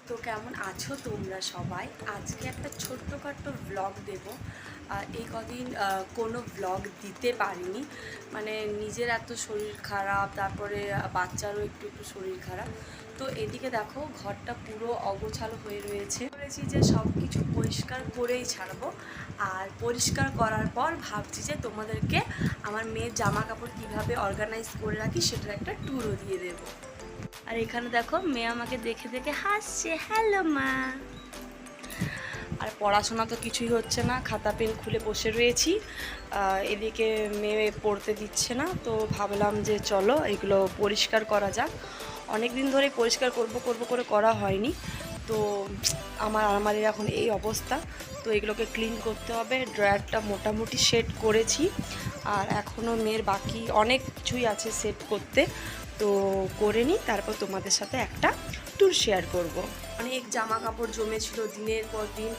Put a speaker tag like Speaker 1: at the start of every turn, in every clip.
Speaker 1: তো কেমন আছো তোমরা সবাই? আজকে একটা ছোট্টখাট্টো ব্লগ দেব। এই কদিন কোনো ব্লগ দিতে পারিনি, মানে নিজের এত শরীর খারাপ, তারপরে বাচ্চারও একটু একটু শরীর খারাপ। তো এদিকে দেখো ঘরটা পুরো অগোছালো হয়ে রয়েছে। বলেছি যে সব কিছু পরিষ্কার করেই ছাড়বো, আর পরিষ্কার করার পর ভাবছি যে তোমাদেরকে আমার মেয়ের জামা কাপড় কীভাবে অর্গানাইজ করে রাখি সেটার একটা ট্যুরও দিয়ে দেবো। আর এখানে দেখো মেয়ে আমাকে দেখে দেখে হাসছে, হ্যালো মা। আর পড়াশোনা তো কিছুই হচ্ছে না, খাতা পেন খুলে বসে রয়েছি। এদিকে মেয়ে পড়তে দিচ্ছে না, তো ভাবলাম যে চলো এগুলো পরিষ্কার করা যাক। অনেক দিন ধরে পরিষ্কার করব করব করে করা হয়নি। তো আমার আলমারির এখন এই অবস্থা, তো এগুলোকে ক্লিন করতে হবে। ড্রয়ারটা মোটামুটি সেট করেছি, আর এখনও মেয়ের বাকি অনেক কিছুই আছে সেট করতে। তো করে নিই, তারপর তোমাদের সাথে একটা ট্যুর শেয়ার করব। অনেক জামা কাপড় জমেছিল দিনের পর দিন।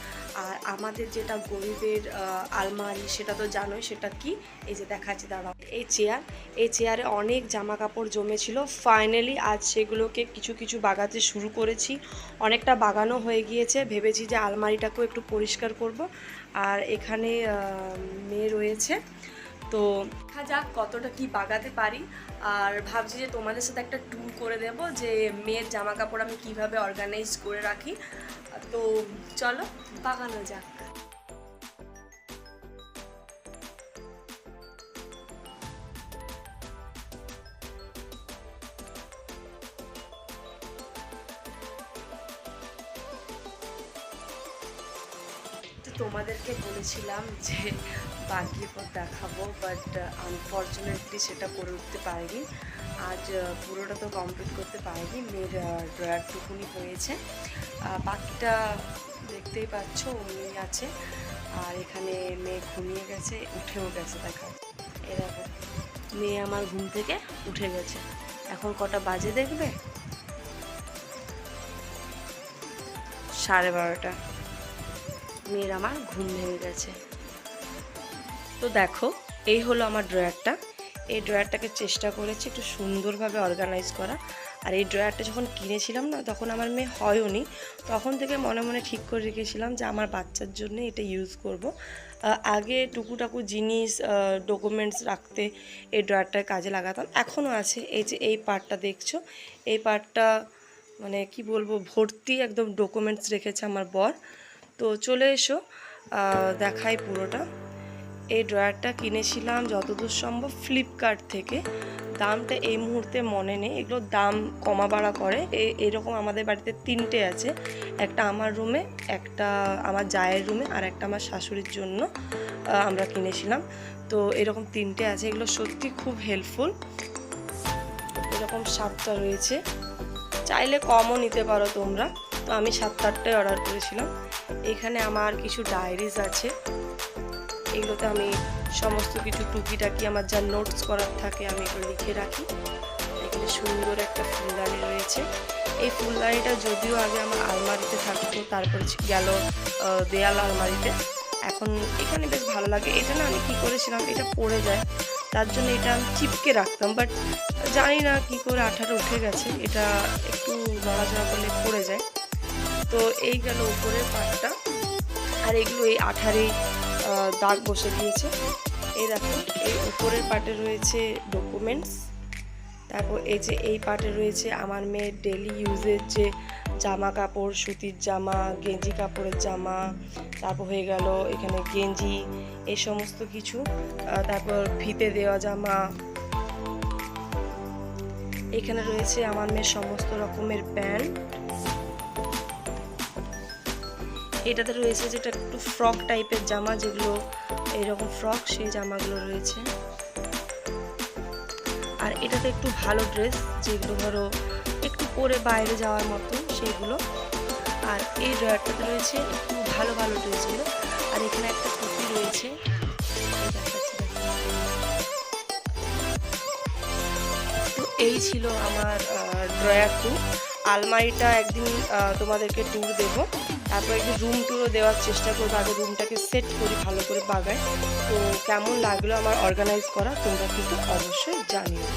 Speaker 1: আর আমাদের যেটা গরিবের আলমারি সেটা তো জানোই, সেটা কি, এই যে দেখাচ্ছি দাঁড়াও, এই চেয়ারে অনেক জামা কাপড় জমেছিল। ফাইনালি আজ সেগুলোকে কিছু কিছু বাগাতে শুরু করেছি, অনেকটা বাগানো হয়ে গিয়েছে। ভেবেছি যে আলমারিটাকেও একটু পরিষ্কার করব। আর এখানে মেয়ে রয়েছে, তো দেখা যাক কতটা কি বাগাতে পারি। আর ভাবছি যে তোমাদের সাথে একটা ট্যুর করে দেব যে মেয়ের জামা কাপড় আমি কিভাবে অর্গানাইজ করে রাখি। তো চলো বাগানো যাক। তোমাদেরকে বলেছিলাম যে বাগিয়ে পথ দেখাবো, বাট আনফর্চুনেটলি সেটা করে উঠতে পারিনি। আজ পুরোটা তো কমপ্লিট করতে পারিনি, মেয়ের ড্রয়ারটুকুনি হয়েছে। বাকিটা দেখতেই পাচ্ছ অমনি আছে। আর এখানে মেয়ে ঘুমিয়ে গেছে, উঠেও গেছে, দেখা এরকম মেয়ে আমার ঘুম থেকে উঠে গেছে। এখন কটা বাজে দেখবে, 12:30। মেয়ের আমার ঘুম ভেঙে গেছে। তো দেখো এই হলো আমার ড্রয়ারটা। এই ড্রয়ারটাকে চেষ্টা করেছি একটু সুন্দরভাবে অর্গানাইজ করা। আর এই ড্রয়ারটা যখন কিনেছিলাম না, তখন আমার মেয়ে হয়ওনি, তখন থেকে মনে মনে ঠিক করে রেখেছিলাম যে আমার বাচ্চার জন্য এটা ইউজ করব। আগে টুকুটাকু জিনিস ডকুমেন্টস রাখতে এই ড্রয়ারটার কাজে লাগাতাম, এখনও আছে। এই যে এই পার্টটা দেখছো, এই পার্টটা মানে কি বলবো, ভর্তি একদম ডকুমেন্টস রেখেছে আমার বর। তো চলে এসো দেখাই পুরোটা। এই ড্রয়ারটা কিনেছিলাম যতদূর সম্ভব ফ্লিপকার্ট থেকে। দামটা এই মুহূর্তে মনে নেই, এগুলো দাম কমা বাড়া করে। এরকম আমাদের বাড়িতে 3টে আছে, একটা আমার রুমে, একটা আমার জায়ের রুমে, আর একটা আমার শাশুড়ির জন্য আমরা কিনেছিলাম। তো এরকম 3টে আছে, এগুলো সত্যি খুব হেল্পফুল। এরকম 7টা রয়েছে, চাইলে কমও নিতে পারো তোমরা। তো আমি 7-8টাই অর্ডার করেছিলাম। এখানে আমার কিছু ডায়েরিজ আছে, এগুলোতে আমি সমস্ত কিছু টুকিটাকি আমার যা নোটস করার থাকে আমি এগুলো লিখে রাখি। এখানে সুন্দর একটা ফুলদানি রয়েছে। এই ফুলদানিটা যদিও আগে আমার আলমারিতে থাকতো, তারপরে গেল দেয়াল আলমারিতে, এখন এখানে বেশ ভালো লাগে। এটা না আমি কী করেছিলাম, এটা পড়ে যায়, তার জন্য এটা আমি চিপকে রাখতাম, বাট জানি না কী করে আঠাটা উঠে গেছে, এটা একটু নড়াচড়া করলে পড়ে যায়। তো এই গেল উপরের পাটটা, আর এগুলো এই আঠারেই দাগ বসে গিয়েছে। এই দেখো এই উপরের পার্টে রয়েছে ডকুমেন্টস, তারপর এই যে এই পার্টে রয়েছে আমার মেয়ের ডেলি ইউজের যে জামা কাপড়, সুতির জামা, গেঞ্জি কাপড়ের জামা, তারপর হয়ে গেল এখানে গেঞ্জি, এই সমস্ত কিছু। তারপর ফিতে দেওয়া জামা। এখানে রয়েছে আমার মেয়ের সমস্ত রকমের প্যান্ট। এটাতে রয়েছে যেটা একটু ফ্রক টাইপের জামা, যেগুলো এইরকম ফ্রক, সেই জামাগুলো রয়েছে। আর এটাতে একটু ভালো ড্রেস, যেগুলো ধরো একটু পরে বাইরে যাওয়ার মতো, সেইগুলো। আর এই ড্রয়ারটাতে রয়েছে একটু ভালো ভালো ড্রেসগুলো। আর এখানে একটা টুপি রয়েছে, তো এই ছিল আমার ড্রয়ার ট্যুর। আলমারিটা একদিন তোমাদেরকে ট্যুর দেবো, তারপর একটু রুম ট্যুরও দেওয়ার চেষ্টা করবো। আগে রুমটাকে সেট করি ভালো করে বাগায়। তো কেমন লাগলো আমার অর্গানাইজ করা তোমরা কিন্তু অবশ্যই জানিও।